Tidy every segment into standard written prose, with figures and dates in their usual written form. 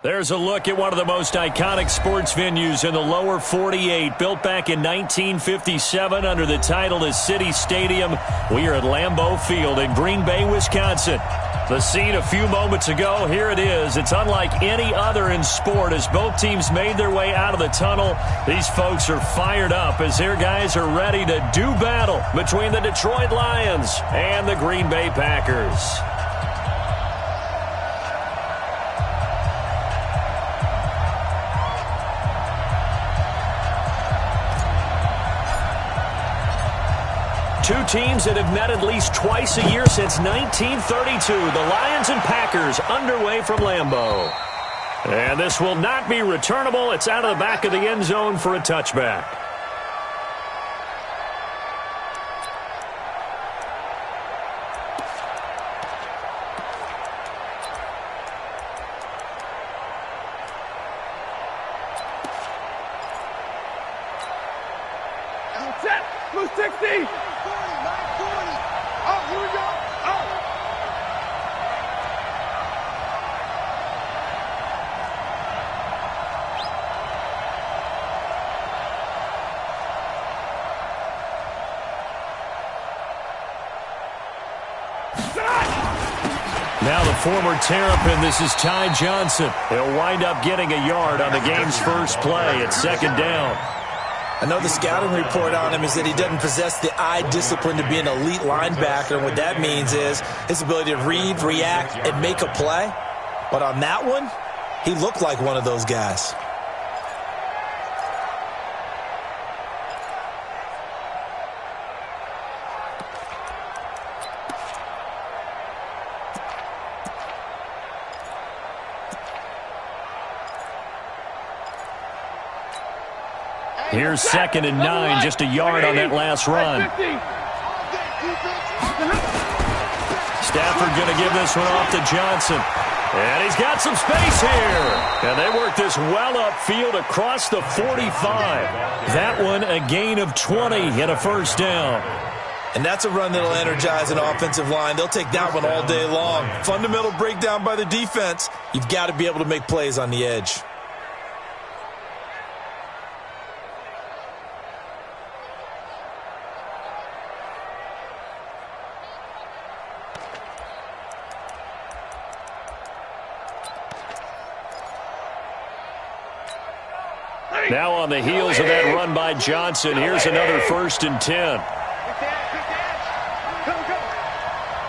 There's a look at one of the most iconic sports venues in the lower 48, built back in 1957 under the title of City Stadium. We are at Lambeau Field in Green Bay, Wisconsin. The scene a few moments ago, here it is. It's unlike any other in sport as both teams made their way out of the tunnel. These folks are fired up as their guys are ready to do battle between the Detroit Lions and the Green Bay Packers. Two teams that have met at least twice a year since 1932. The Lions and Packers underway from Lambeau. And this will not be returnable. It's out of the back of the end zone for a touchback. Now the former Terrapin, this is Ty Johnson. He'll wind up getting a yard on the game's first play at second down. I know the scouting report on him is that he doesn't possess the eye discipline to be an elite linebacker. And what that means is his ability to read, react, and make a play. But on that one, he looked like one of those guys. Here's 2nd and 9, just a yard on that last run. Stafford going to give this one off to Johnson. And he's got some space here. And they work this well upfield across the 45. That one a gain of 20 and a first down. And that's a run that'll energize an offensive line. They'll take that one all day long. Fundamental breakdown by the defense. You've got to be able to make plays on the edge. Now on the heels of that run by Johnson, here's another 1st and 10.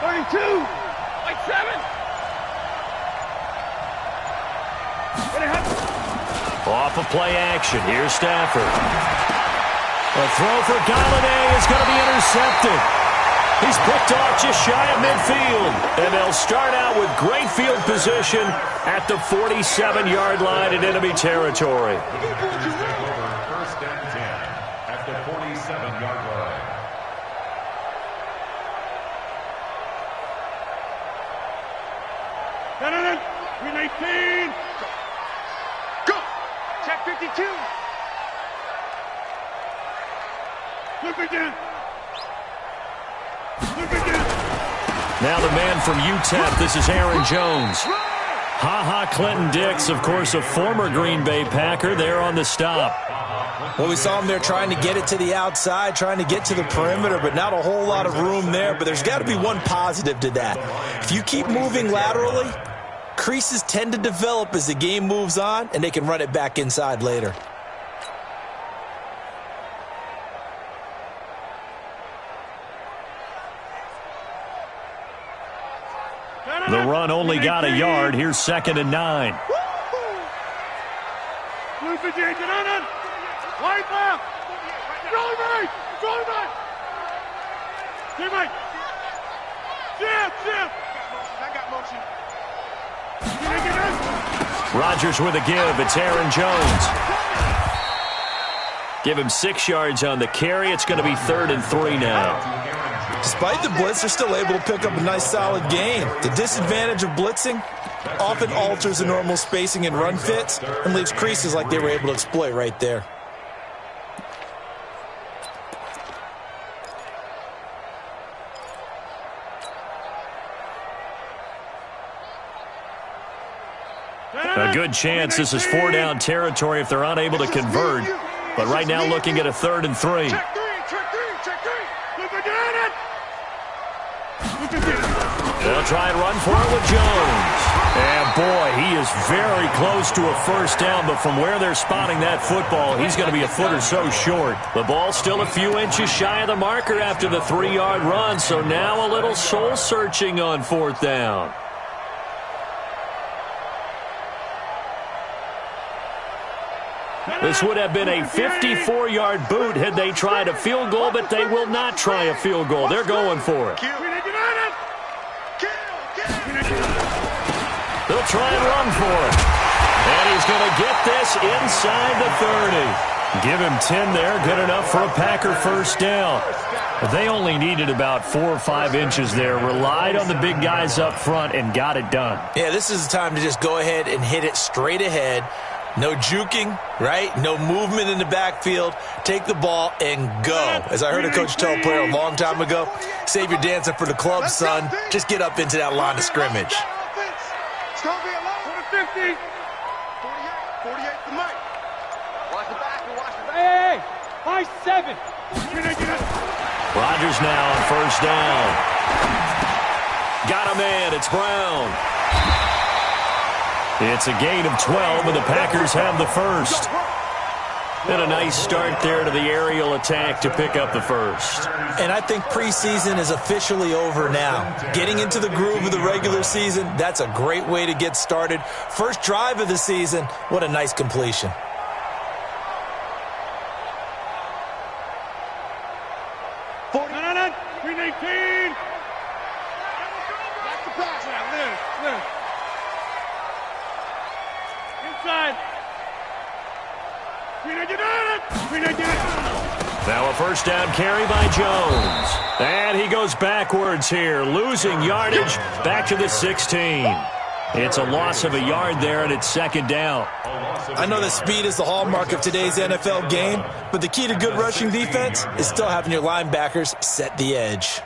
32, like 7. Off of play action, here's Stafford. A throw for Galladay is going to be intercepted. He's picked off just shy of midfield. And they'll start out with great field position at the 47-yard line in enemy territory. First and 10 at the 47-yard line. Win 18. Go. Check 52. Look again. Now the man from UTEP, this is Aaron Jones. Ha-ha Clinton-Dix, of course, a former Green Bay Packer, there on the stop. Well, we saw him there trying to get it to the outside, trying to get to the perimeter, but not a whole lot of room there. But there's got to be one positive to that. If you keep moving laterally, creases tend to develop as the game moves on, and they can run it back inside later. The run only got a yard. Here's 2nd and 9. Wide left. Control right. Control right. Teammate. Shift. I got motion. Rodgers with a give. It's Aaron Jones. Give him 6 yards on the carry. It's going to be 3rd and 3 now. Despite the blitz, they're still able to pick up a nice, solid gain. The disadvantage of blitzing often alters the normal spacing and run fits and leaves creases like they were able to exploit right there. A good chance this is 4-down territory if they're unable to convert. But right now looking at a 3rd and 3. Check three. Look at it. They'll try and run for it with Jones. And boy, he is very close to a 1st down, but from where they're spotting that football, he's going to be a foot or so short. The ball's still a few inches shy of the marker after the 3-yard run, so now a little soul-searching on 4th down. This would have been a 54-yard boot had they tried a field goal, but they will not try a field goal. They're going for it. They'll try and run for it. And he's going to get this inside the 30. Give him 10 there. Good enough for a Packer 1st down. But they only needed about 4 or 5 inches there. Relied on the big guys up front and got it done. Yeah, this is the time to just go ahead and hit it straight ahead. No juking, right? No movement in the backfield. Take the ball and go. As I heard a coach tell a player a long time ago, save your dancing for the club, son. Just get up into that line of scrimmage. It's going to be a long 50. 48 to Mike. Watch the back and watch the back. Hey, by 7. Rodgers now on 1st down. Got a man. It's Brown. It's a gain of 12, and the Packers have the 1st. And a nice start there to the aerial attack to pick up the 1st. And I think preseason is officially over now. Getting into the groove of the regular season, that's a great way to get started. First drive of the season, what a nice completion. Now a 1st down carry by Jones. And he goes backwards here, losing yardage back to the 16. It's a loss of a yard there, and it's 2nd down. I know that speed is the hallmark of today's NFL game, but the key to good rushing defense is still having your linebackers set the edge.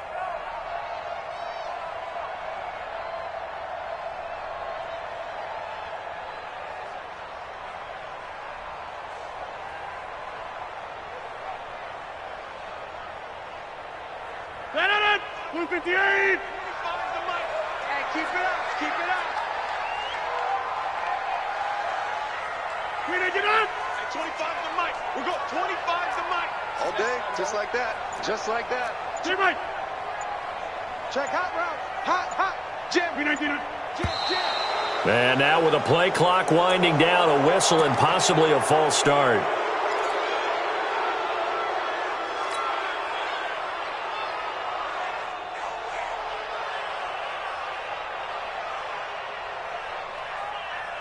Just like that. Jimmy! Check hot route. Hot. Jim. And now with a play clock winding down, a whistle and possibly a false start.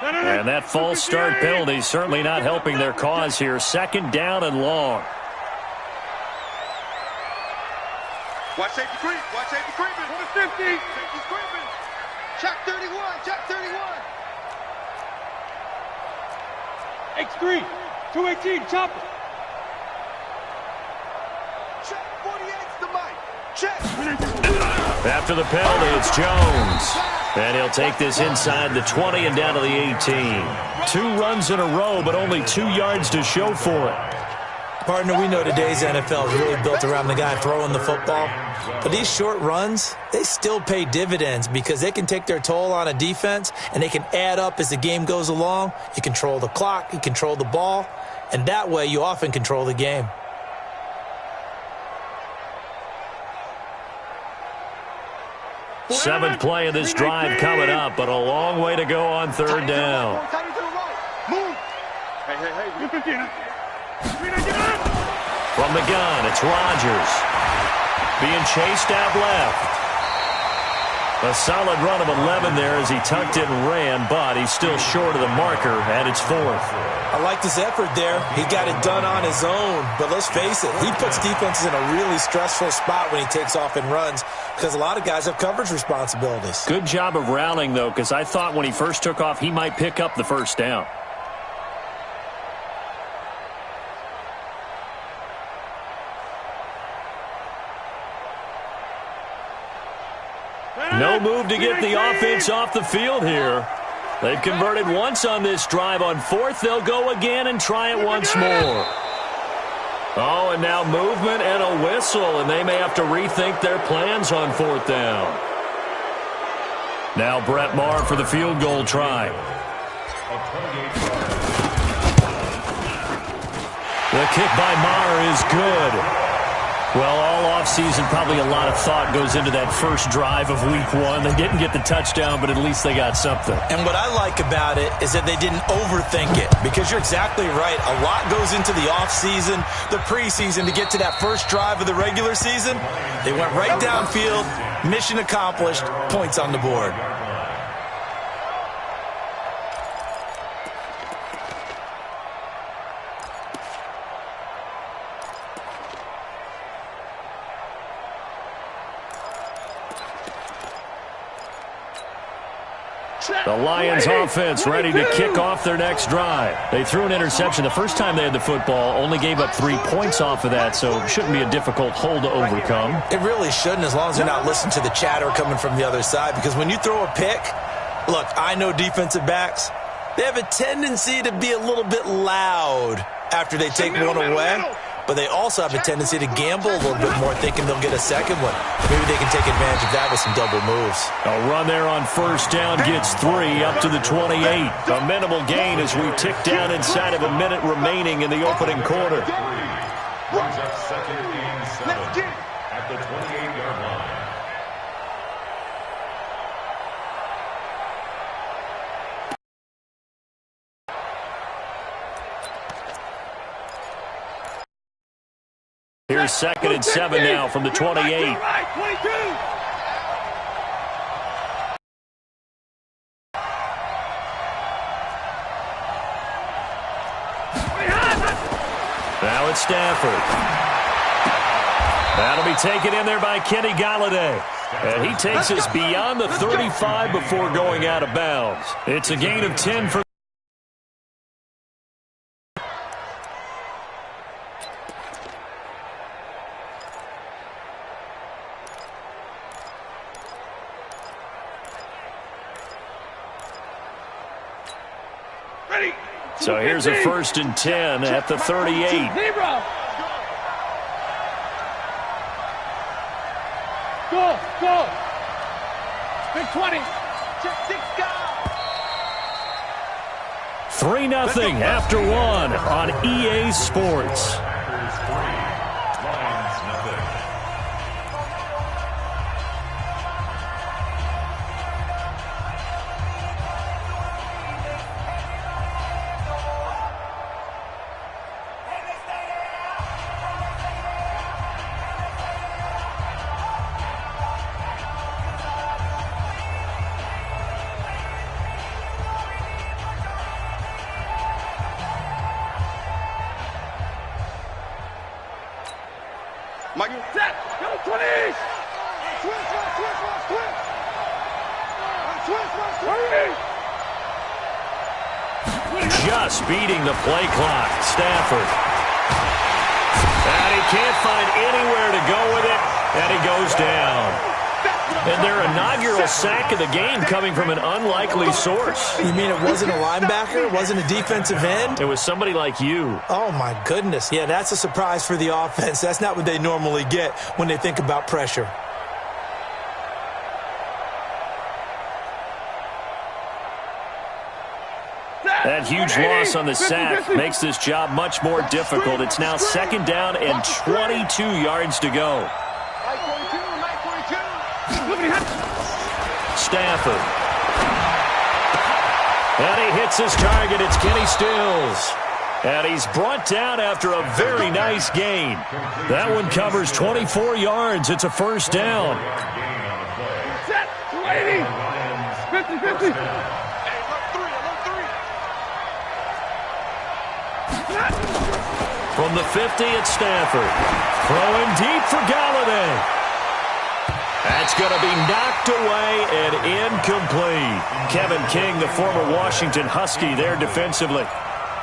And that false start penalty certainly not helping their cause here. 2nd down and long. Watch safety creep. Watch safety creeping. 50. Safety's creeping. Check 31. Check 31. X3. 218. Chopper. Check 48's the mic. Check. After the penalty, it's Jones. And he'll take this inside the 20 and down to the 18. 2 runs in a row, but only 2 yards to show for it. Partner, we know today's NFL is really built around the guy throwing the football. But these short runs, they still pay dividends because they can take their toll on a defense and they can add up as the game goes along. You control the clock, you control the ball, and that way you often control the game. Seventh play of this drive coming up, but a long way to go on 3rd down. Move. Hey. From the gun, it's Rodgers. Being chased out left. A solid run of 11 there as he tucked it and ran, but he's still short of the marker, and it's 4th. I like this effort there. He got it done on his own, but let's face it, he puts defenses in a really stressful spot when he takes off and runs because a lot of guys have coverage responsibilities. Good job of rallying, though, because I thought when he first took off, he might pick up the 1st down. No move to get the offense off the field here. They've converted once on this drive. On fourth, they'll go again and try it once more. Oh, and now movement and a whistle, and they may have to rethink their plans on fourth down. Now Brett Maher for the field goal try. The kick by Maher is good. Well, all offseason, probably a lot of thought goes into that first drive of week one. They didn't get the touchdown, but at least they got something. And what I like about it is that they didn't overthink it, because you're exactly right. A lot goes into the offseason, the preseason, to get to that first drive of the regular season. They went right downfield, mission accomplished, points on the board. The Lions offense ready to kick off their next drive. They threw an interception the first time they had the football, only gave up 3 points off of that, so it shouldn't be a difficult hole to overcome. It really shouldn't, as long as they're not listening to the chatter coming from the other side, because when you throw a pick, look, I know defensive backs, they have a tendency to be a little bit loud after they take one away, but they also have a tendency to gamble a little bit more, thinking they'll get a second one. Maybe they can take advantage of that with some double moves. A run there on first down gets 3 up to the 28. A minimal gain as we tick down inside of a minute remaining in the opening quarter. Brings up second and 7 at the 28-yard line. Here's second and 7 now from the 28. Now it's Stafford. That'll be taken in there by Kenny Galladay. And he takes us beyond the 35 before going out of bounds. It's a gain of 10 for. So here's a 1st and 10 at the 38. Go. Big 20. 3-0 after 1 on EA Sports. Mike, set, go 20s! Just beating the play clock. Stafford. And he can't find anywhere to go with it, and he goes down. And their inaugural sack of the game coming from an unlikely source. You mean it wasn't a linebacker? It wasn't a defensive end? It was somebody like you. Oh, my goodness. Yeah, that's a surprise for the offense. That's not what they normally get when they think about pressure. That huge loss on the sack makes this job much more difficult. It's now 2nd down and 22 yards to go. Stafford. And he hits his target. It's Kenny Stills. And he's brought down after a very nice gain. That one covers 24 yards. It's a 1st down. Set, 280. 50. From the 50, it's Stafford. Throwing deep for Galladay. That's going to be knocked away and incomplete. Kevin King, the former Washington Husky, there defensively.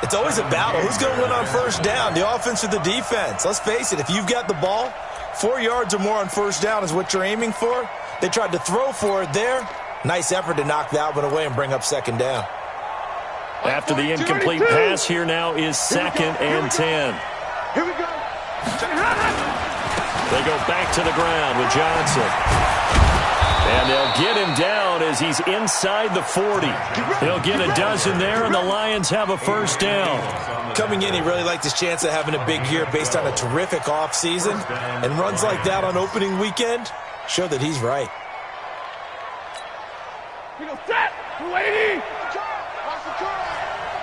It's always a battle. Who's going to win on 1st down, the offense or the defense? Let's face it, if you've got the ball, 4 yards or more on 1st down is what you're aiming for. They tried to throw for it there. Nice effort to knock that one away and bring up second down. After the incomplete pass, here now is 2nd and 10. Here we go. They go back to the ground with Johnson. And they'll get him down as he's inside the 40. He'll get a dozen there, and the Lions have a first down. Coming in, he really liked his chance of having a big year based on a terrific offseason. And runs like that on opening weekend show that he's right. We go set. 280.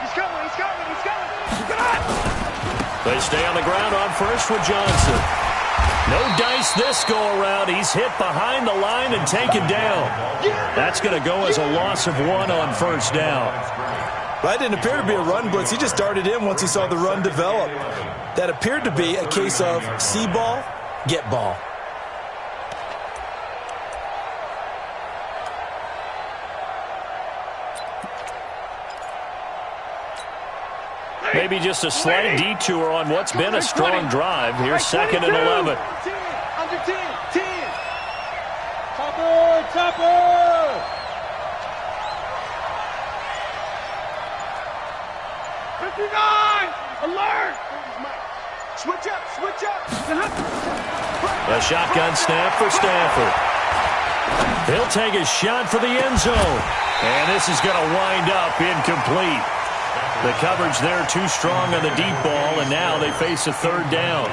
He's coming. They stay on the ground on first with Johnson. No dice this go-around. He's hit behind the line and taken down. That's going to go as a loss of 1 on first down. That didn't appear to be a run blitz. He just darted in once he saw the run develop. That appeared to be a case of see ball, get ball. Maybe just a slight detour on what's been a strong drive. Here's 2nd and 11. Under 10. Chopper. 59. Alert. Switch up. A shotgun snap for Stafford. He'll take a shot for the end zone. And this is going to wind up incomplete. The coverage there too strong on the deep ball, and now they face a third down.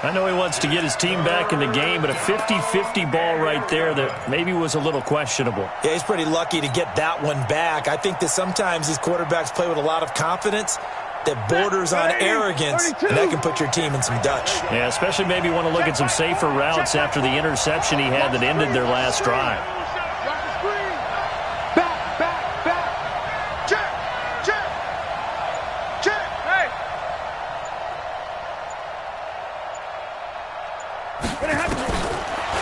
I know he wants to get his team back in the game, but a 50-50 ball right there that maybe was a little questionable. Yeah, he's pretty lucky to get that one back. I think that sometimes these quarterbacks play with a lot of confidence that borders on arrogance, and that can put your team in some Dutch. Yeah, especially maybe want to look at some safer routes after the interception he had that ended their last drive.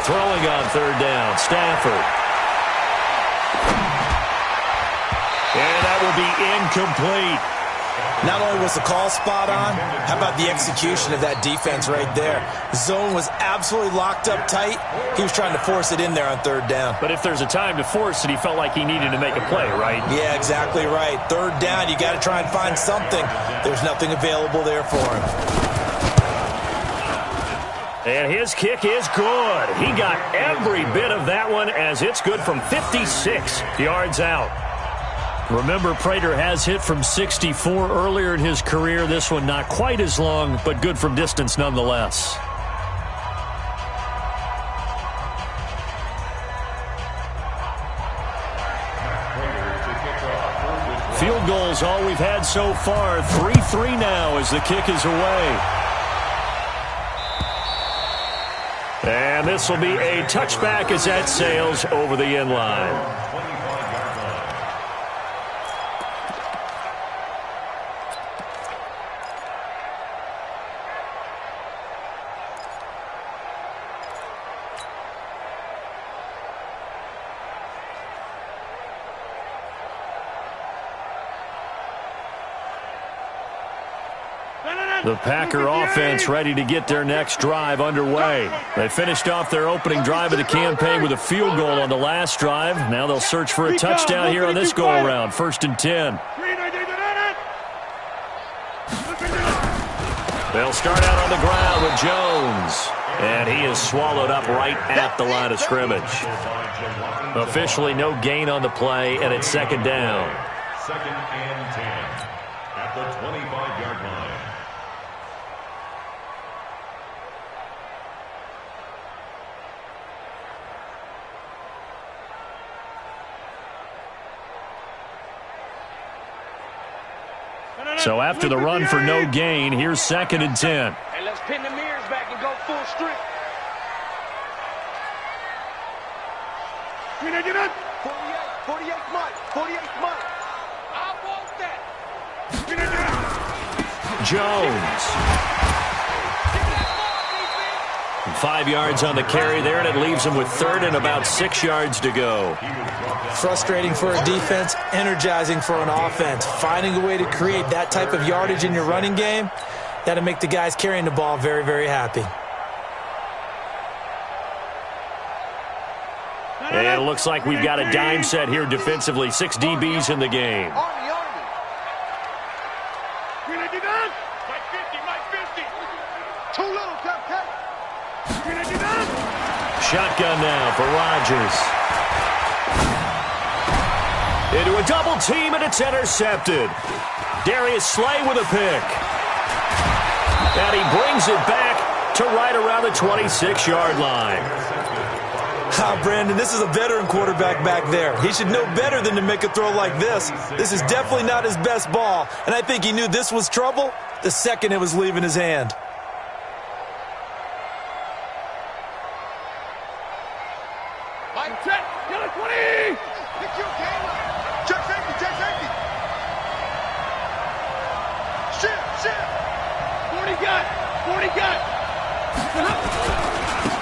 Throwing on third down, Stafford. And that will be incomplete. Not only was the call spot on, how about the execution of that defense right there? Zone was absolutely locked up tight. He was trying to force it in there on third down. But if there's a time to force it, he felt like he needed to make a play, right? Yeah, exactly right. Third down, you got to try and find something. There's nothing available there for him. And his kick is good. He got every bit of that one as it's good from 56 yards out. Remember, Prater has hit from 64 earlier in his career. This one not quite as long, but good from distance nonetheless. Field goals all we've had so far. 3-3 now as the kick is away. And this will be a touchback as that sails over the end line. The Packer offense ready to get their next drive underway. They finished off their opening drive of the campaign with a field goal on the last drive. Now they'll search for a touchdown here on this go-around. 1st and 10. They'll start out on the ground with Jones. And he is swallowed up right at the line of scrimmage. Officially no gain on the play, and it's 2nd down. 2nd and 10 at the 25-yard line. So after the run for no gain, here's 2nd and 10. Hey, let's pin the mirrors back and go full strip. 48 Mike. I want that. Jones. 5 yards on the carry there, and it leaves him with 3rd and about 6 yards to go. Frustrating for a defense, energizing for an offense. Finding a way to create that type of yardage in your running game, that'll make the guys carrying the ball very, very happy. And it looks like we've got a dime set here defensively. 6 DBs in the game. Shotgun now for Rodgers. Into a double team, and it's intercepted. Darius Slay with a pick. And he brings it back to right around the 26-yard line. Brandon, this is a veteran quarterback back there. He should know better than to make a throw like this. This is definitely not his best ball, and I think he knew this was trouble the second it was leaving his hand. Check 20! Check safety, check safety. Shift. 40 gut.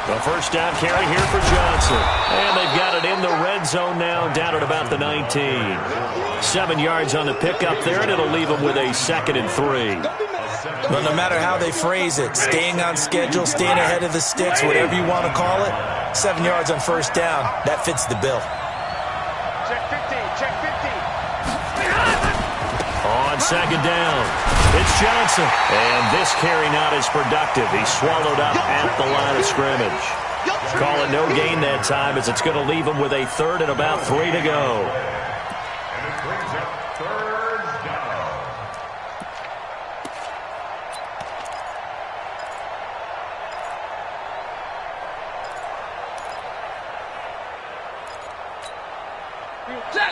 The first down carry here for Johnson. And they've got it in the red zone now, down at about the 19. 7 yards on the pickup there, and it'll leave them with a 2nd and 3. But no matter how they phrase it, staying on schedule, staying ahead of the sticks, whatever you want to call it, 7 yards on first down, that fits the bill. Check 50, check 50. On 2nd down, it's Johnson. And this carry not as productive. He's swallowed up at the line of scrimmage. Call it no gain that time, as it's going to leave him with a 3rd and about 3 to go. And it brings up 3rd down.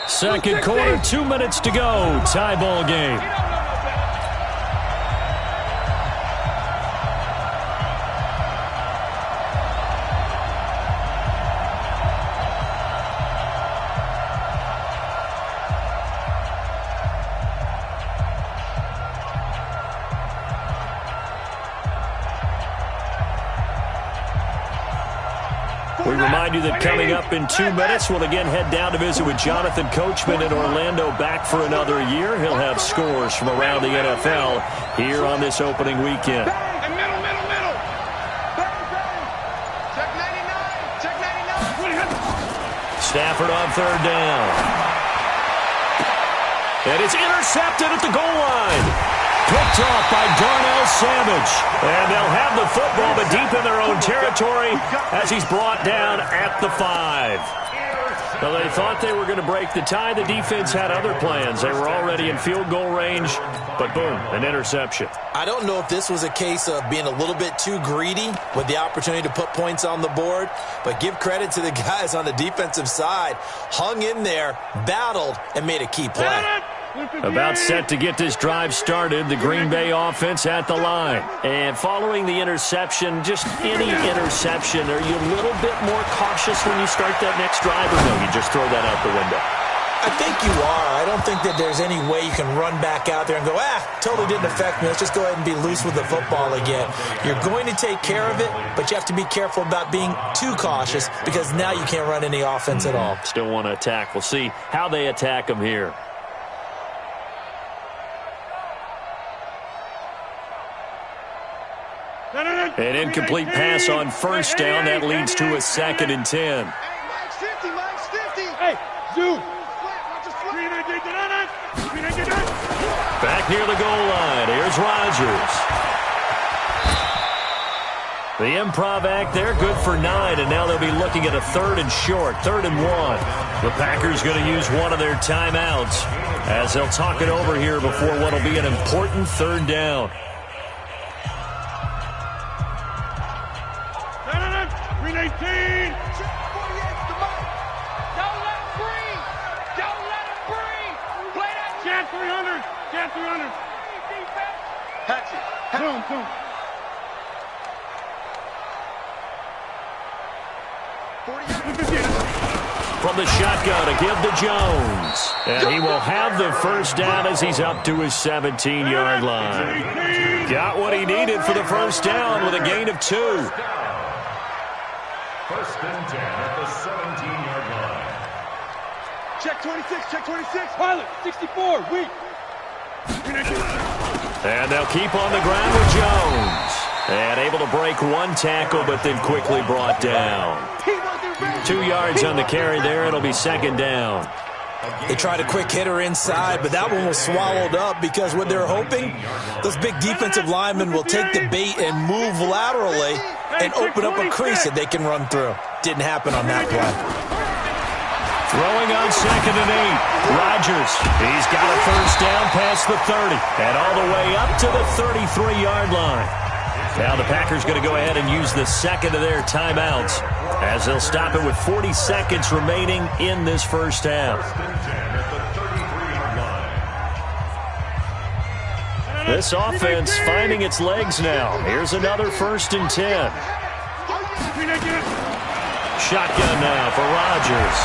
Second quarter, 2 minutes to go. Tie ball game. We remind you that coming up in 2 minutes, we'll again head down to visit with Jonathan Coachman in Orlando, back for another year. He'll have scores from around the NFL here on this opening weekend. Middle. Check 99. Stafford on 3rd down. And it's intercepted at the goal line. Picked off by Darnell Savage. And they'll have the football, but deep in their own territory as he's brought down at the 5. Well, they thought they were going to break the tie. The defense had other plans. They were already in field goal range, but boom, an interception. I don't know if this was a case of being a little bit too greedy with the opportunity to put points on the board, but give credit to the guys on the defensive side. Hung in there, battled, and made a key play. About set to get this drive started, the Green Bay offense at the line. And following the interception, just any interception, are you a little bit more cautious when you start that next drive, or no, you just throw that out the window? I think you are. I don't think that there's any way you can run back out there and go, totally didn't affect me. Let's just go ahead and be loose with the football again. You're going to take care of it, but you have to be careful about being too cautious, because now you can't run any offense at all. Still want to attack. We'll see how they attack them here. An incomplete pass on first down. That leads to a 2nd and 10. Mike's 50. Hey, zoom. Back near the goal line. Here's Rodgers. The improv act there, good for 9, and now they'll be looking at a 3rd and short, 3rd and 1. The Packers going to use one of their timeouts as they'll talk it over here before what will be an important 3rd down. 319. Don't let him breathe. Play that. Chance 300. Hatchet. Zoom. From the shotgun to give to Jones. And he will have the first down as he's up to his 17-yard line. Got what he needed for the first down with a gain of 2. 1st and 10 at the 17-yard line. Check 26. Pilot, 64, weak. And they'll keep on the ground with Jones. And able to break one tackle, but then quickly brought down. 2 yards on the carry there. It'll be second down. They tried a quick hitter inside, but that one was swallowed up because what they're hoping, those big defensive linemen will take the bait and move laterally and open up a crease that they can run through. Didn't happen on that play. Throwing on 2nd and 8. Rodgers, he's got a first down past the 30 and all the way up to the 33-yard line. Now the Packers going to go ahead and use the second of their timeouts as they'll stop it with 40 seconds remaining in this first half. This offense finding its legs now. Here's another 1st and 10. Shotgun now for Rodgers.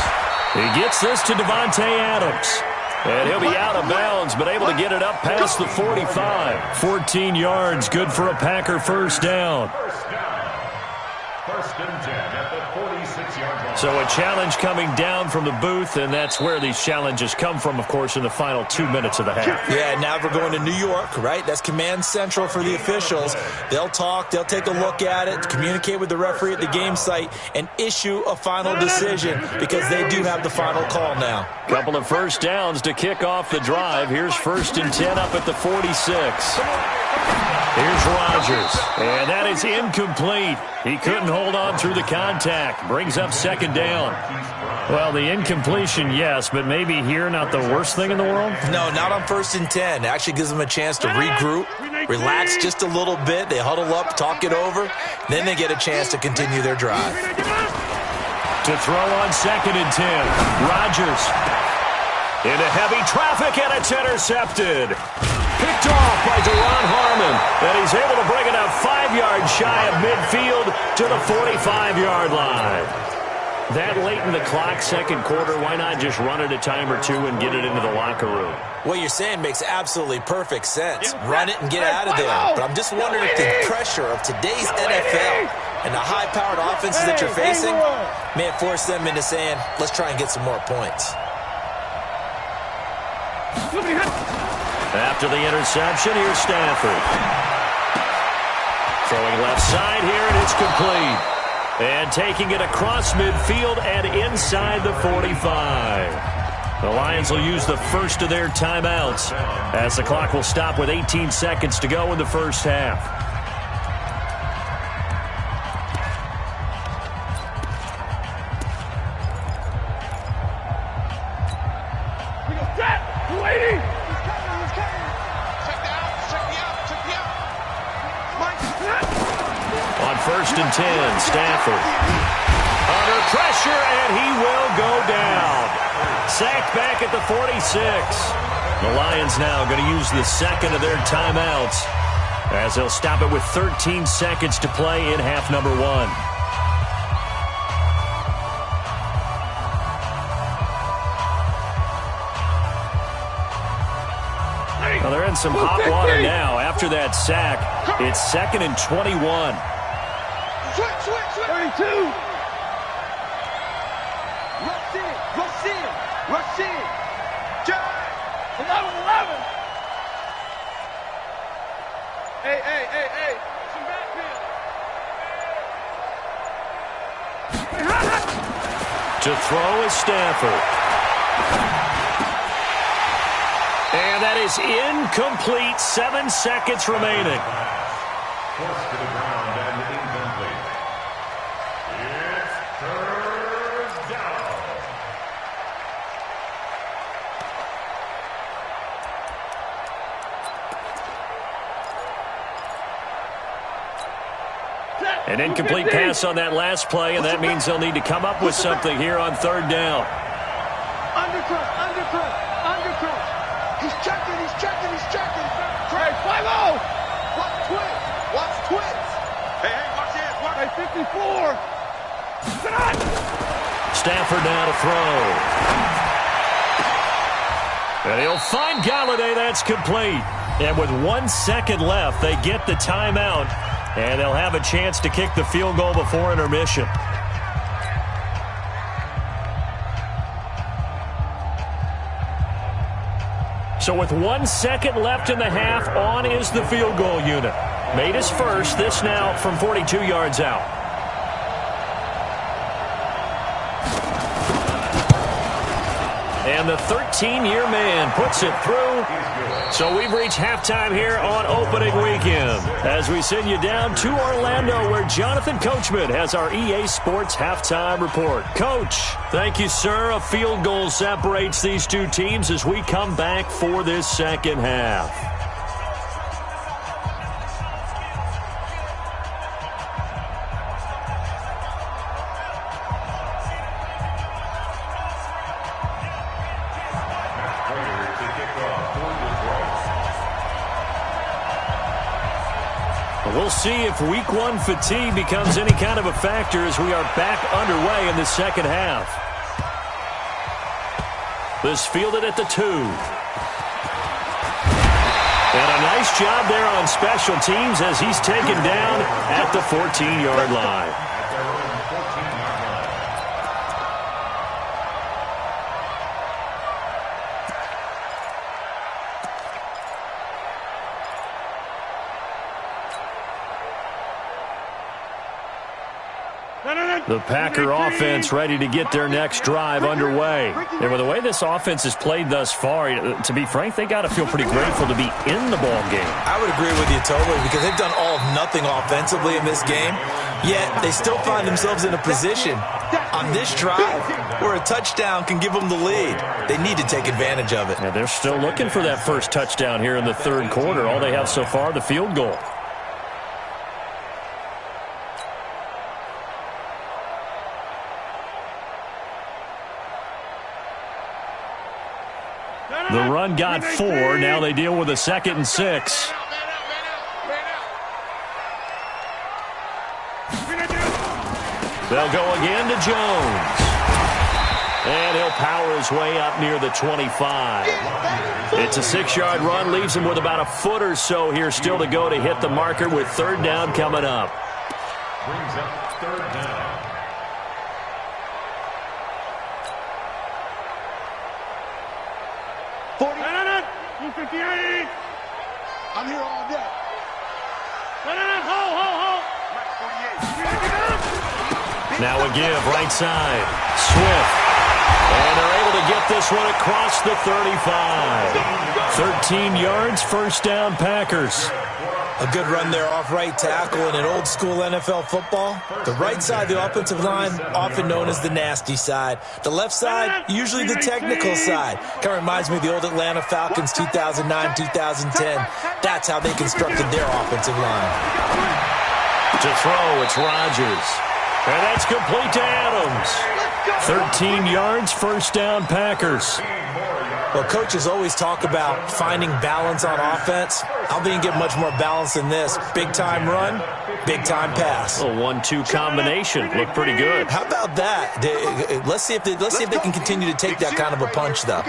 He gets this to Devontae Adams. And he'll be out of bounds, but able to get it up past the 45. 14 yards, good for a Packer first down. First and 10 at the 46-yard line. So a challenge coming down from the booth, and that's where these challenges come from, of course, in the final 2 minutes of the half. Yeah, now we're going to New York, right? That's command central for the officials. They'll talk, they'll take a look at it, communicate with the referee at the game site, and issue a final decision because they do have the final call now. Couple of first downs to kick off the drive. Here's 1st and 10 up at the 46. Here's Rodgers, and that is incomplete. He couldn't hold on through the contact. Brings up second down. Well, the incompletion, yes, but maybe here not the worst thing in the world? No, not on 1st and 10. It actually gives them a chance to regroup, relax just a little bit. They huddle up, talk it over. Then they get a chance to continue their drive. To throw on 2nd and 10. Rodgers into heavy traffic, and it's intercepted. Picked off by Deron Harmon, and he's able to bring it up 5 yards shy of midfield to the 45-yard line. That late in the clock, second quarter, why not just run it a time or two and get it into the locker room? What you're saying makes absolutely perfect sense. Run it and get out of there. But I'm just wondering if the pressure of today's NFL and the high-powered offenses that you're facing may have forced them into saying, let's try and get some more points. After the interception, here's Stafford. Throwing left side here, and it's complete. And taking it across midfield and inside the 45. The Lions will use the first of their timeouts as the clock will stop with 18 seconds to go in the first half. On 1st and 10, Stafford. Under pressure, and he will go down. Sacked back at the 46. The Lions now going to use the second of their timeouts as they'll stop it with 13 seconds to play in half number 1. Well, they're in some hot water now. After that sack, it's 2nd and 21. Switch, 32. Rush in. John. 11. Hey. Some backfield. To throw is Stafford. And that is incomplete. 7 seconds remaining. Forced to the ground and incomplete. It's 3rd down. An incomplete pass on that last play, and that means they'll need to come up with something here on 3rd down. Undercut. He's checking. Hey, 5-0. Watch twins. Hey, watch this. Hey, 54. Stafford now to throw. And he'll find Galladay. That's complete. And with 1 second left, they get the timeout, and they'll have a chance to kick the field goal before intermission. So with 1 second left in the half, on is the field goal unit. Made his first, this now from 42 yards out. And the 13-year man puts it through. So we've reached halftime here on opening weekend as we send you down to Orlando where Jonathan Coachman has our EA Sports halftime report. Coach, thank you, sir. A field goal separates these two teams as we come back for this second half. We'll see if week one fatigue becomes any kind of a factor as we are back underway in the second half. This fielded at the 2. And a nice job there on special teams as he's taken down at the 14-yard line. The Packer offense ready to get their next drive underway. And with the way this offense has played thus far, to be frank, they got to feel pretty grateful to be in the ball game. I would agree with you totally because they've done all of nothing offensively in this game, yet they still find themselves in a position on this drive where a touchdown can give them the lead. They need to take advantage of it. And they're still looking for that first touchdown here in the third quarter. All they have so far, the field goal. The run got 4. Now they deal with a 2nd and 6. They'll go again to Jones. And he'll power his way up near the 25. It's a 6-yard run. Leaves him with about a foot or so here still to go to hit the marker with third down coming up. Brings up third down. I'm here all day. Now a give, right side. Swift. And they're able to get this one across the 35. 13 yards, first down, Packers. A good run there off right tackle in an old-school NFL football. The right side of the offensive line, often known as the nasty side. The left side, usually the technical side. Kind of reminds me of the old Atlanta Falcons 2009, 2010. That's how they constructed their offensive line. To throw, it's Rodgers. And that's complete to Adams. 13 yards, first down, Packers. Well, coaches always talk about finding balance on offense. I don't think you can get much more balance than this. Big-time run, big-time pass. A 1-2 combination. Looked pretty good. How about that? Let's see if they can continue to take that kind of a punch, though.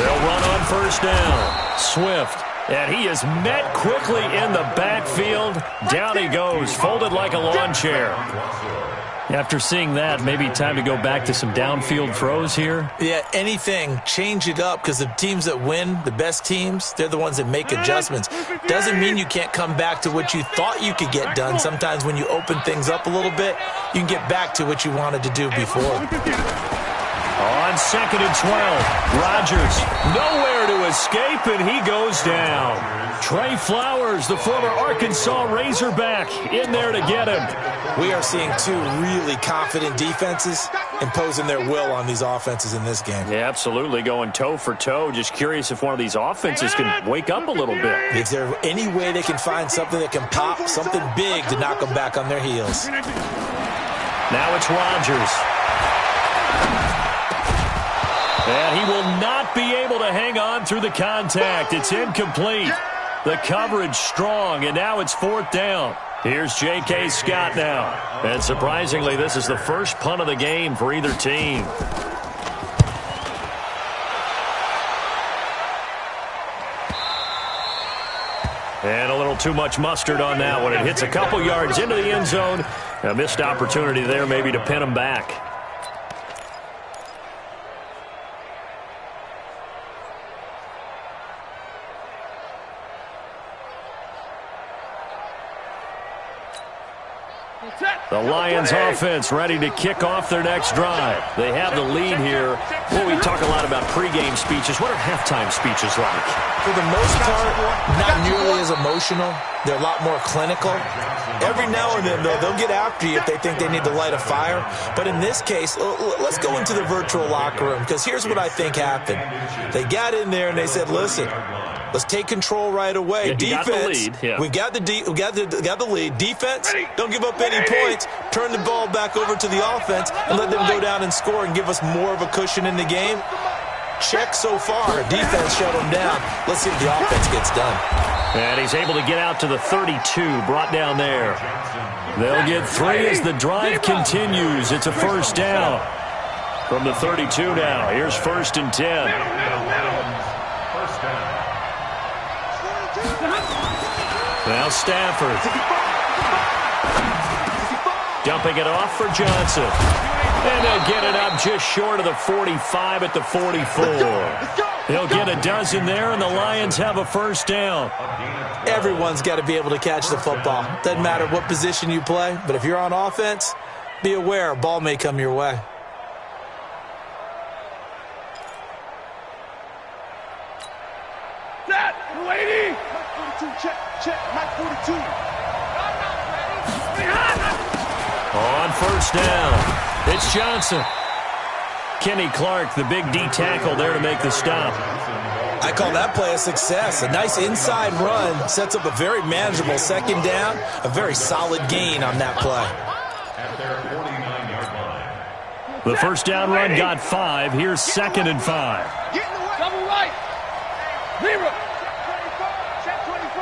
They'll run on first down. Swift. And he is met quickly in the backfield. Down he goes, folded like a lawn chair. After seeing that, maybe time to go back to some downfield throws here. Yeah, anything. Change it up because the teams that win, the best teams, they're the ones that make adjustments. Doesn't mean you can't come back to what you thought you could get done. Sometimes when you open things up a little bit, you can get back to what you wanted to do before. On 2nd and 12, Rodgers nowhere to escape, and he goes down. Trey Flowers, the former Arkansas Razorback, in there to get him. We are seeing two really confident defenses imposing their will on these offenses in this game. Yeah, absolutely, going toe for toe. Just curious if one of these offenses can wake up a little bit. Is there any way they can find something that can pop, something big to knock them back on their heels? Now it's Rodgers. And he will not be able to hang on through the contact. It's incomplete. The coverage strong, and now it's 4th down. Here's J.K. Scott now. And surprisingly, this is the first punt of the game for either team. And a little too much mustard on that one. It hits a couple yards into the end zone. A missed opportunity there maybe to pin him back. Set. The Lions offense ready to kick off their next drive. They have the lead here. Well, we talk a lot about pregame speeches. What are halftime speeches like? For the most part, not nearly as emotional. They're a lot more clinical. Every now and then, though, they'll get after you if they think they need to light a fire. But in this case, let's go into the virtual locker room, because here's what I think happened. They got in there and they said, listen, let's take control right away. Defense, we got the lead. Defense, don't give up any points. Turn the ball back over to the offense and let them go down and score and give us more of a cushion in the game. Check so far. Defense shut them down. Let's see if the offense gets done. And he's able to get out to the 32, brought down there. They'll get 3 as the drive continues. It's a first down. From the 32 now, here's 1st and 10. First down. Now Stafford. Dumping it off for Johnson. And they'll get it up just short of the 45 at the 44. He'll get a dozen there, and the Lions have a first down. Everyone's got to be able to catch the football. Doesn't matter what position you play, but if you're on offense, be aware a ball may come your way. That, lady! 42, check, Mike 42. On first down, it's Johnson. Kenny Clark, the big D tackle there to make the stop. I call that play a success. A nice inside run sets up a very manageable second down, a very solid gain on that play. At their 49-yard line. The first down run got 5. Here's 2nd and 5. Get in the way. Double right. Zero. Check 24.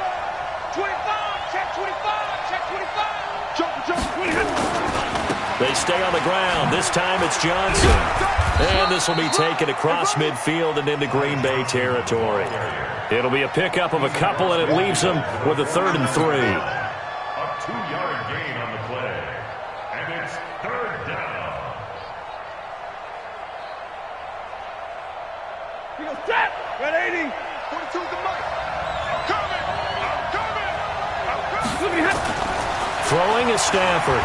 25. Check 25. Check 25. Jump, 20. They stay on the ground. This time it's Johnson. And this will be taken across midfield and into Green Bay territory. It'll be a pickup of a couple, and it leaves them with a 3rd and 3. A 2-yard gain on the play. And it's 3rd down. He goes, tap. Red 80. 42's the mic. I'm coming. Throwing is Stafford.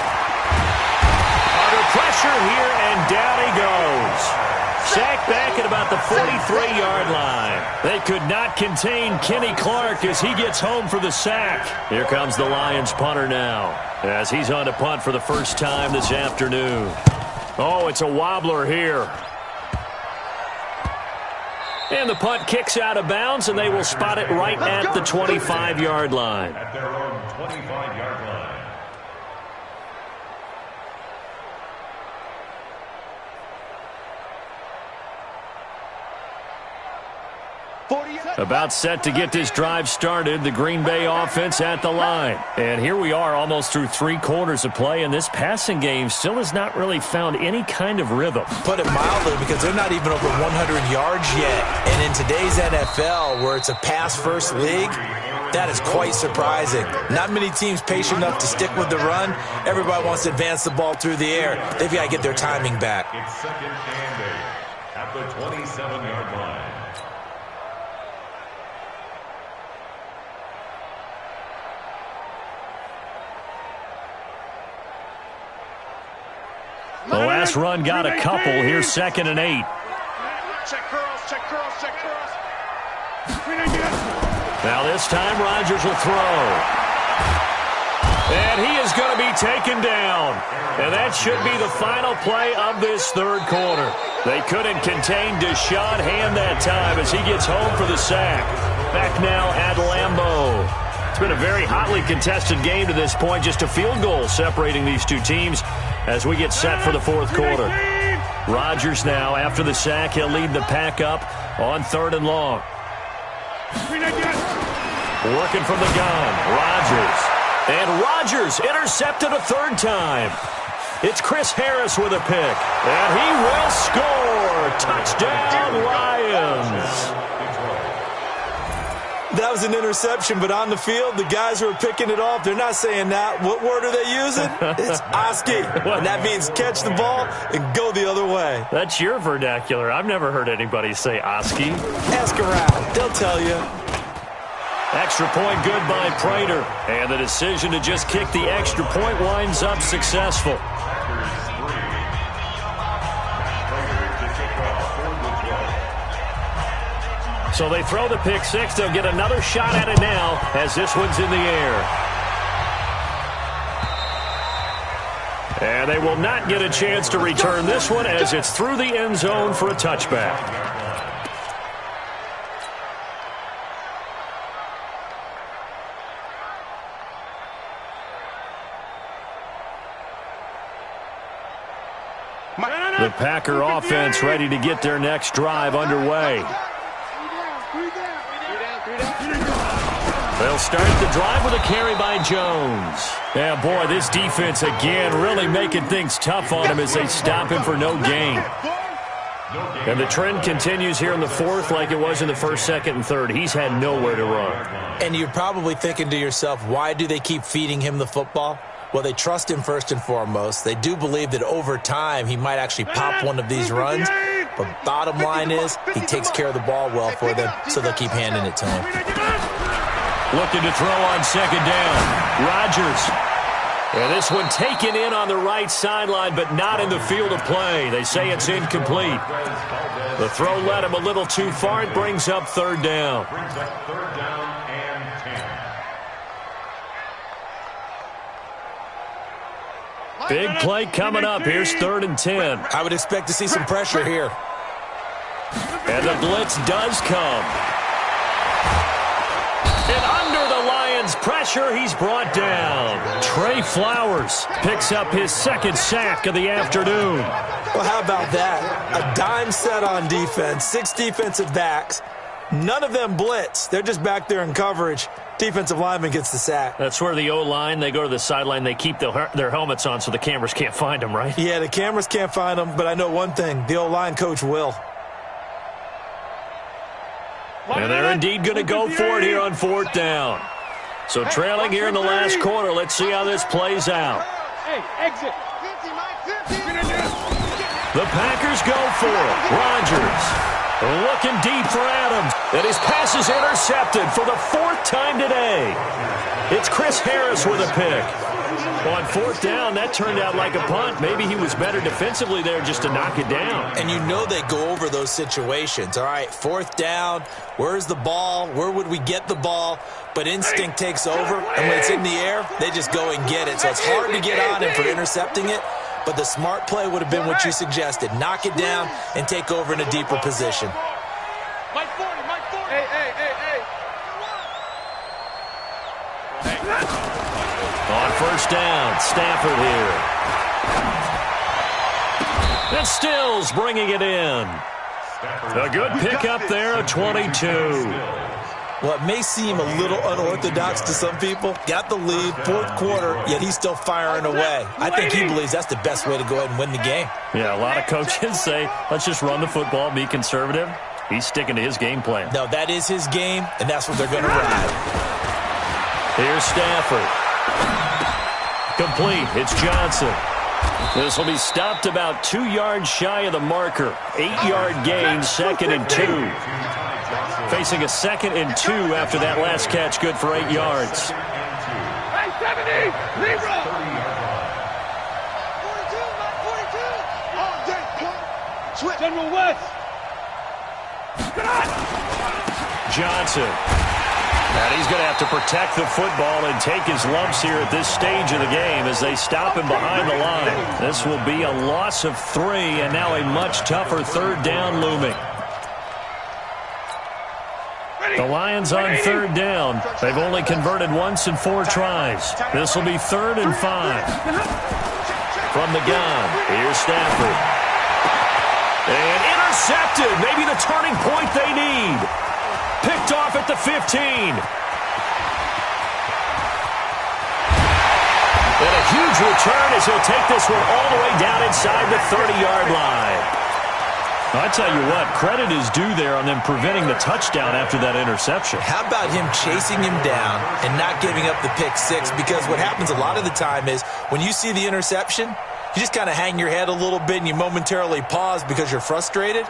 Under pressure here, and down he goes. Sacked back at about the 43-yard line. They could not contain Kenny Clark as he gets home for the sack. Here comes the Lions punter now, as he's on to punt for the first time this afternoon. Oh, it's a wobbler here. And the punt kicks out of bounds, and they will spot it right at the 25-yard line. At their own 25-yard line. About set to get this drive started, the Green Bay offense at the line. And here we are almost through 3 quarters of play, and this passing game still has not really found any kind of rhythm. Put it mildly, because they're not even over 100 yards yet. And in today's NFL, where it's a pass-first league, that is quite surprising. Not many teams patient enough to stick with the run. Everybody wants to advance the ball through the air. They've got to get their timing back. It's 2nd and 8 at the 27-yard line. The last run got a couple. Here's 2nd and 8. Check curls. Now this time Rodgers will throw. And he is going to be taken down. And that should be the final play of this 3rd quarter. They couldn't contain Deshaun Hand that time as he gets home for the sack. Back now at Lambeau. It's been a very hotly contested game to this point. Just a field goal separating these two teams as we get set for the 4th quarter. Rodgers now, after the sack, he'll lead the pack up on 3rd and long. Working from the gun, Rodgers. And Rodgers intercepted a 3rd time. It's Chris Harris with a pick. And he will score. Touchdown, Lions. That was an interception, but on the field, the guys who are picking it off, they're not saying that. What word are they using? It's Oski. And that means catch the ball and go the other way. That's your vernacular. I've never heard anybody say Oski. Ask around. They'll tell you. Extra point good by Prater. And the decision to just kick the extra point winds up successful. So they throw the pick six. They'll get another shot at it now as this one's in the air. And they will not get a chance to return this one as it's through the end zone for a touchback. The Packer offense ready to get their next drive underway. They'll start the drive with a carry by Jones. Yeah, boy, this defense again really making things tough on him as they stop him for no gain. And the trend continues here in the fourth like it was in the first, second, and third. He's had nowhere to run. And you're probably thinking to yourself, why do they keep feeding him the football? Well, they trust him first and foremost. They do believe that over time he might actually pop one of these runs. But bottom line is he takes care of the ball well for them, so they'll keep handing it to him. Looking to throw on second down. Rodgers. And this one taken in on the right sideline, but not in the field of play. They say it's incomplete. The throw led him a little too far. It brings up third down. Big play coming up. Here's 3rd and 10. I would expect to see some pressure here. And the blitz does come. And under the Lions' pressure, he's brought down. Trey Flowers picks up his second sack of the afternoon. Well, how about that? A dime set on defense, 6 defensive backs. None of them blitz. They're just back there in coverage. Defensive lineman gets the sack. That's where the O-line, they go to the sideline, they keep their helmets on so the cameras can't find them, right? Yeah, the cameras can't find them, but I know one thing. The O-line coach will. And they're indeed going to go for it here on 4th down. So trailing here in the last quarter. Let's see how this plays out. Hey, exit. The Packers go for it. Rodgers looking deep for Adams. And his pass is intercepted for the 4th time today. It's Chris Harris with a pick. On 4th down, that turned out like a punt. Maybe he was better defensively there just to knock it down. And you know they go over those situations. All right, 4th down, where's the ball? Where would we get the ball? But instinct takes over, and when it's in the air, they just go and get it. So it's hard to get on him for intercepting it, but the smart play would have been what you suggested. Knock it down and take over in a deeper position. Mike 40, Mike 40. Hey. On 1st down, Stafford here. And Stills bringing it in. A good pick up there, a 22. Well, it may seem a little unorthodox to some people. Got the lead, 4th quarter, yet he's still firing away. I think he believes that's the best way to go ahead and win the game. Yeah, a lot of coaches say, let's just run the football, be conservative. He's sticking to his game plan. No, that is his game, and that's what they're going to ride. Here's Stafford. Complete. It's Johnson. This will be stopped about 2 yards shy of the marker. 8-yard gain, 2nd and 2. Facing a 2nd and 2 after that last catch, good for 8 yards. Hey, 70, Libra. 42, 42. Switch. General West. Johnson. And he's going to have to protect the football and take his lumps here at this stage of the game as they stop him behind the line. This will be a loss of 3, and now a much tougher 3rd down looming. The Lions on 3rd down. They've only converted once in 4 tries. This will be 3rd and 5. From the gun, here's Stafford. And intercepted. Maybe the turning point they need. Picked off at the 15. And a huge return as he'll take this one all the way down inside the 30-yard line. I tell you what, credit is due there on them preventing the touchdown after that interception. How about him chasing him down and not giving up the pick 6? Because what happens a lot of the time is when you see the interception, you just kind of hang your head a little bit and you momentarily pause because you're frustrated.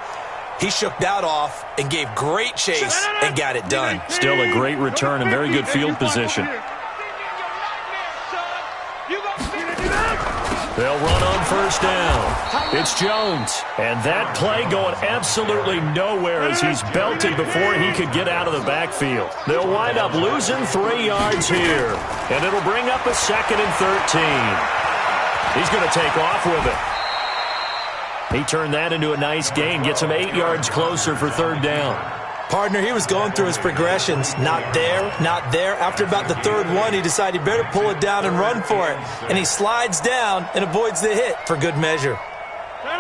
He shook that off and gave great chase and got it done. Still a great return and very good field position. They'll run on first down. It's Jones. And that play going absolutely nowhere as he's belted before he could get out of the backfield. They'll wind up losing 3 yards here. And it'll bring up a 2nd and 13. He's going to take off with it. He turned that into a nice gain. Gets him 8 yards closer for 3rd down. Partner, he was going through his progressions. Not there, not there. After about the 3rd one, he decided he better pull it down and run for it. And he slides down and avoids the hit for good measure.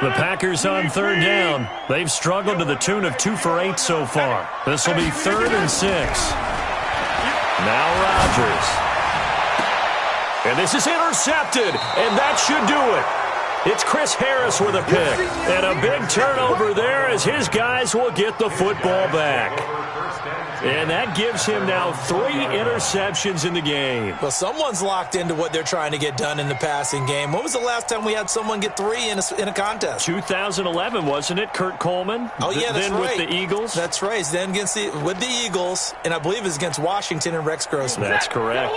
The Packers on 3rd down. They've struggled to the tune of 2 for 8 so far. This will be 3rd and 6. Now Rodgers. And this is intercepted, and that should do it. It's Chris Harris with a pick. And a big turnover there as his guys will get the football back. And that gives him now 3 interceptions in the game. Well, someone's locked into what they're trying to get done in the passing game. When was the last time we had someone get 3 in a contest? 2011, wasn't it? Kurt Coleman? Oh, yeah, that's then right. With the Eagles? That's right. Then with the Eagles, and I believe it's against Washington and Rex Grossman. That's correct.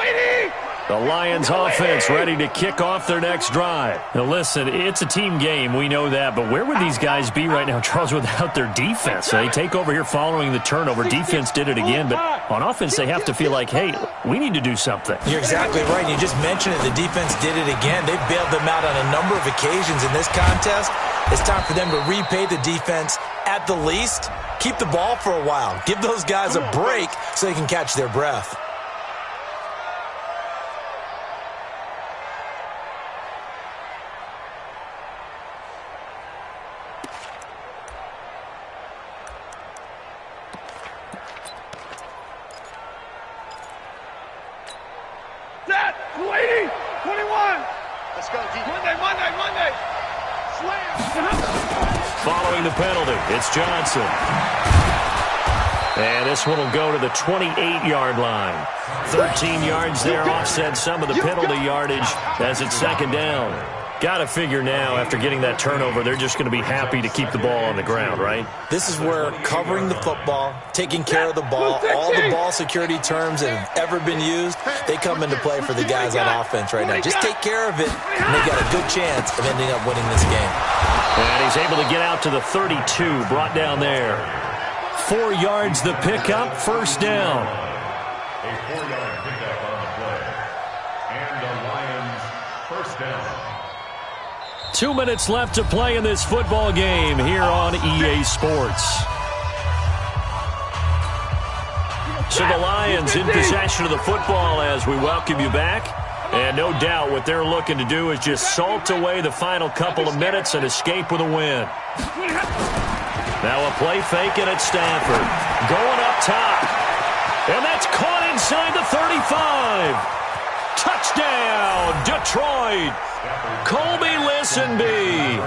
The Lions offense ready to kick off their next drive. Now listen, it's a team game, we know that, but where would these guys be right now, Charles, without their defense? They take over here following the turnover. Defense did it again, but on offense they have to feel like, hey, we need to do something. You're exactly right. You just mentioned it. The defense did it again. They bailed them out on a number of occasions in this contest. It's time for them to repay the defense at the least. Keep the ball for a while. Give those guys a break so they can catch their breath. Set, 280, 21. Let's go, D. Monday. Slam. Following the penalty, it's Johnson. And this one will go to the 28-yard line. 13 yards there, offset some of the penalty yardage as it's 2nd down. Got to figure now, after getting that turnover, they're just going to be happy to keep the ball on the ground, right? This is where covering the football, taking care of the ball, all the ball security terms that have ever been used, they come into play for the guys on offense right now. Just take care of it, and they've got a good chance of ending up winning this game. And he's able to get out to the 32, brought down there. 4 yards the pickup, 1st down. A 4-yard pickup on the play. And the Lions, 1st down. 2 minutes left to play in this football game here on EA Sports. So the Lions in possession of the football as we welcome you back. And no doubt what they're looking to do is just salt away the final couple of minutes and escape with a win. Now a play fake and it's Stafford. Going up top. And that's caught inside the 35. Touchdown, Detroit. Colby Listenby,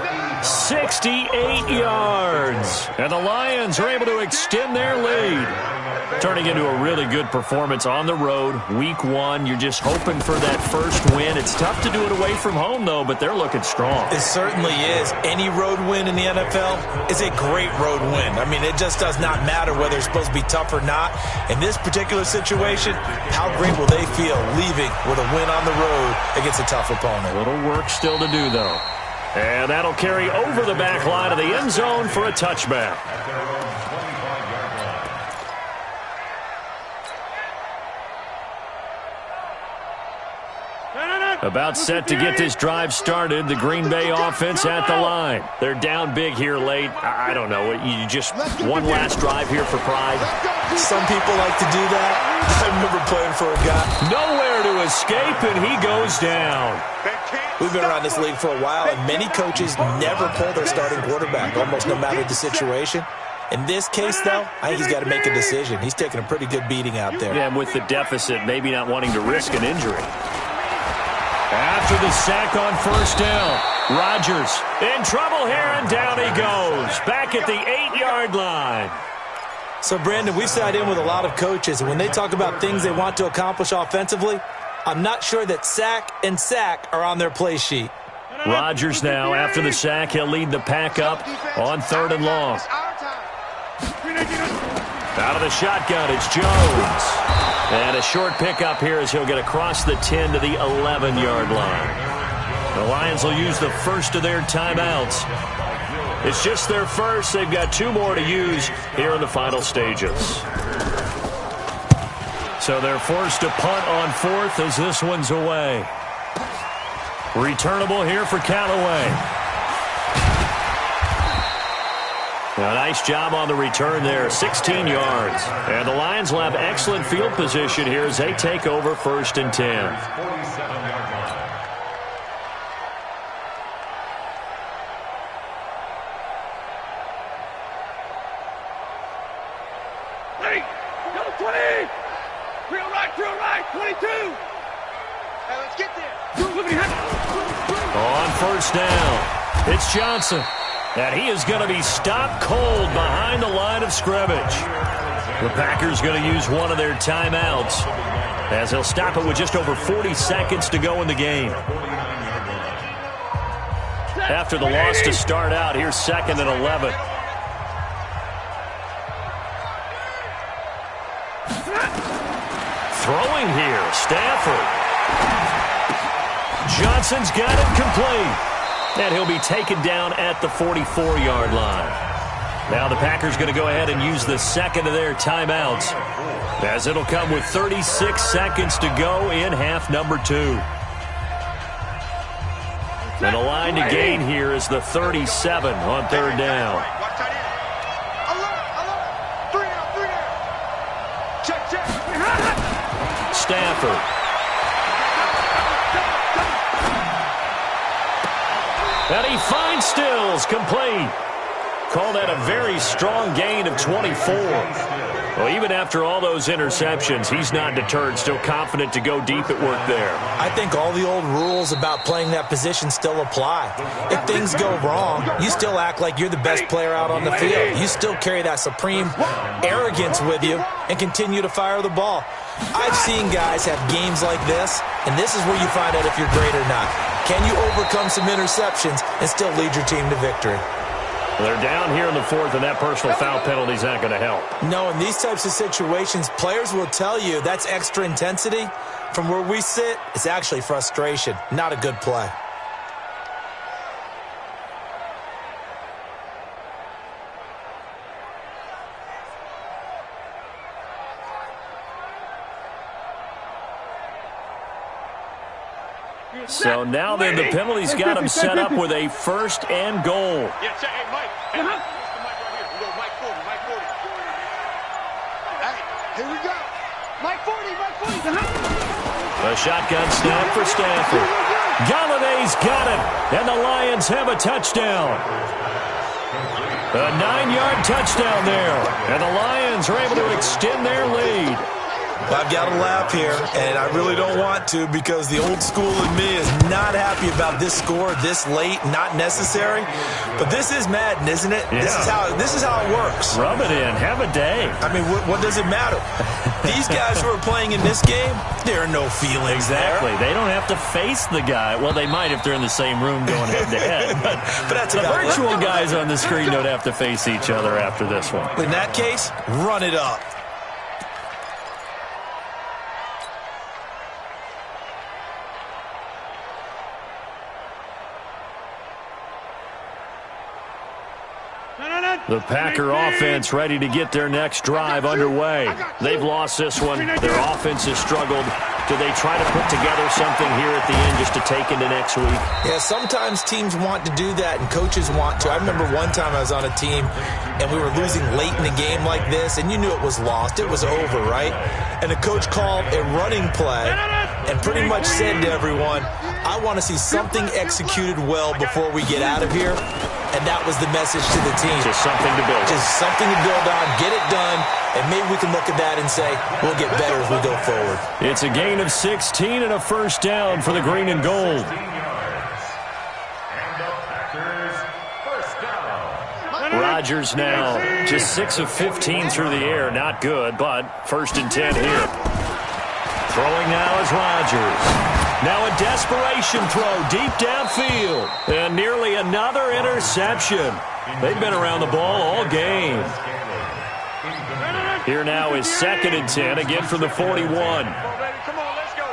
68 yards. And the Lions are able to extend their lead. Turning into a really good performance on the road. Week 1, you're just hoping for that first win. It's tough to do it away from home, though, but they're looking strong. It certainly is. Any road win in the NFL is a great road win. I mean, it just does not matter whether it's supposed to be tough or not. In this particular situation, how great will they feel leaving with a win on the road against a tough opponent? A little work still to do, though. And that'll carry over the back line of the end zone for a touchback. About set to get this drive started. The Green Bay offense at the line. They're down big here late. I don't know. You just one last drive here for pride. Some people like to do that. I remember playing for a guy. Nowhere to escape, and he goes down. We've been around this league for a while, and many coaches never pull their starting quarterback, almost no matter the situation. In this case, though, I think he's got to make a decision. He's taking a pretty good beating out there. Yeah, and with the deficit, maybe not wanting to risk an injury. After the sack on 1st down, Rodgers in trouble here, and down he goes. Back at the 8-yard line. So, Brandon, we've sat in with a lot of coaches, and when they talk about things they want to accomplish offensively, I'm not sure that sack and sack are on their play sheet. Rodgers now, after the sack, he'll lead the pack up on 3rd and long. Out of the shotgun, it's Jones. And a short pickup here as he'll get across the 10 to the 11-yard line. The Lions will use the first of their timeouts. It's just their first. They've got 2 more to use here in the final stages. So they're forced to punt on 4th as this one's away. Returnable here for Callaway. A nice job on the return there, 16 yards. And the Lions will have excellent field position here as they take over 1st and 10. Ready, go 20. Real right, 22. Hey, let's get there. On 1st down, it's Johnson. And he is going to be stopped cold behind the line of scrimmage. The Packers going to use one of their timeouts as they'll stop it with just over 40 seconds to go in the game. After the loss to start out, here's 2nd and 11. Throwing here, Stafford. Johnson's got it complete. And he'll be taken down at the 44-yard line. Now the Packers going to go ahead and use the 2nd of their timeouts, as it'll come with 36 seconds to go in half number 2. And the line to gain here is the 37 on 3rd down. Stafford. And he finds Stills, complete. Call that a very strong gain of 24. Well, even after all those interceptions, he's not deterred, still confident to go deep at work there. I think all the old rules about playing that position still apply. If things go wrong, you still act like you're the best player out on the field. You still carry that supreme arrogance with you and continue to fire the ball. I've seen guys have games like this, and this is where you find out if you're great or not. Can you overcome some interceptions and still lead your team to victory? They're down here in the 4th, and that personal foul penalty is not going to help. No, in these types of situations, players will tell you that's extra intensity. From where we sit, it's actually frustration, not a good play. So now then, the penalty's got him set up with a 1st and goal. Yeah, check. Hey, Mike. Hey, this is the mic right here. We go Mike 40, Mike 40. Hey, here we go. Mike 40, Mike 40. A shotgun snap for Stafford. Galladay's got it, and the Lions have a touchdown. A 9-yard touchdown there, and the Lions are able to extend their lead. I've got to laugh here, and I really don't want to because the old school in me is not happy about this score this late, not necessary. But this is Madden, isn't it? Yeah. This is how it works. Rub it in. Have a day. I mean, what does it matter? These guys who are playing in this game, there are no feelings Exactly. there. They don't have to face the guy. Well, they might if they're in the same room going head-to-head. But that's the about virtual it. guys on the screen don't have to face each other after this one. In that case, run it up. The Packer offense ready to get their next drive underway. They've lost this one. Their offense has struggled. Do they try to put together something here at the end just to take into next week? Yeah, sometimes teams want to do that and coaches want to. I remember one time I was on a team and we were losing late in the game like this, and you knew it was lost. It was over, right? And the coach called a running play and pretty much said to everyone, I want to see something executed well before we get out of here. And that was the message to the team. Just something to build. Just something to build on, get it done, and maybe we can look at that and say, we'll get better as we go forward. It's a gain of 16 and a 1st down for the green and gold. Rodgers now just 6 of 15 through the air. Not good, but 1st and 10 here. Throwing now is Rodgers. Now a desperation throw deep downfield. And nearly another interception. They've been around the ball all game. Here now is 2nd and 10, again from the 41. Come on, let's go.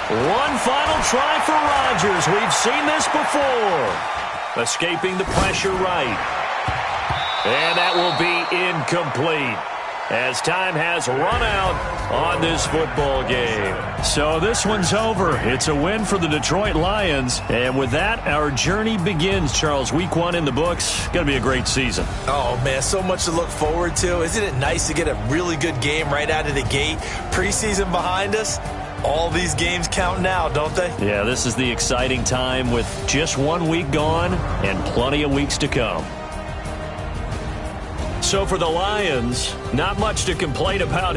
One final try for Rodgers. We've seen this before. Escaping the pressure right. And that will be incomplete, as time has run out on this football game. So this one's over. It's a win for the Detroit Lions. And with that, our journey begins, Charles. Week 1 in the books. Going to be a great season. Oh, man, so much to look forward to. Isn't it nice to get a really good game right out of the gate? Preseason behind us. All these games count now, don't they? Yeah, this is the exciting time with just 1 week gone and plenty of weeks to come. So for the Lions, not much to complain about.